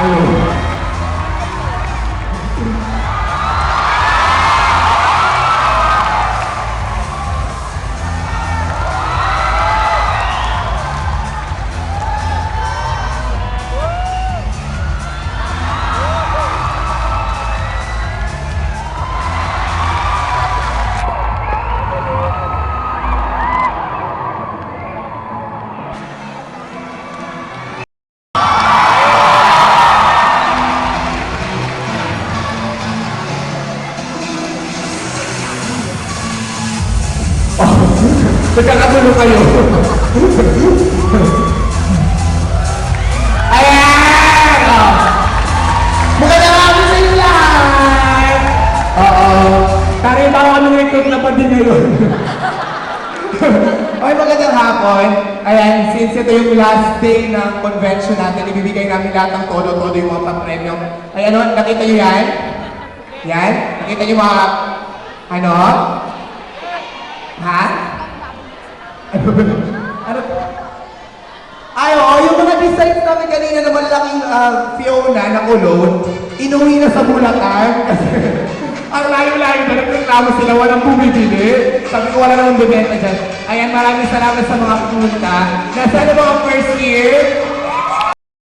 Ayun. Nagkakagulo kayo. Ayan! Oh. Magandang hapon sa inyo lahat! Oo. Nakita ko kami record na pa din ngayon. Okay, magandang hapon. Ayan, since ito yung last day ng convention natin, ibibigay namin lahat ng todo-todo yung mga pa-premyo. Ay ano, nakita nyo yan? Yan? Nakita nyo mga... Ano? Ha? Ano? Ay, oo, yung mga designs namin kanina na malaking Fiona na kulon, inuwi na sa Bulacan kasi ang layo-layo na nagreklamo sila, walang bumibili. Sabi ko, wala namang bibenta dyan. Ayan, maraming salamat sa mga pumunta. Nasa na mga first year?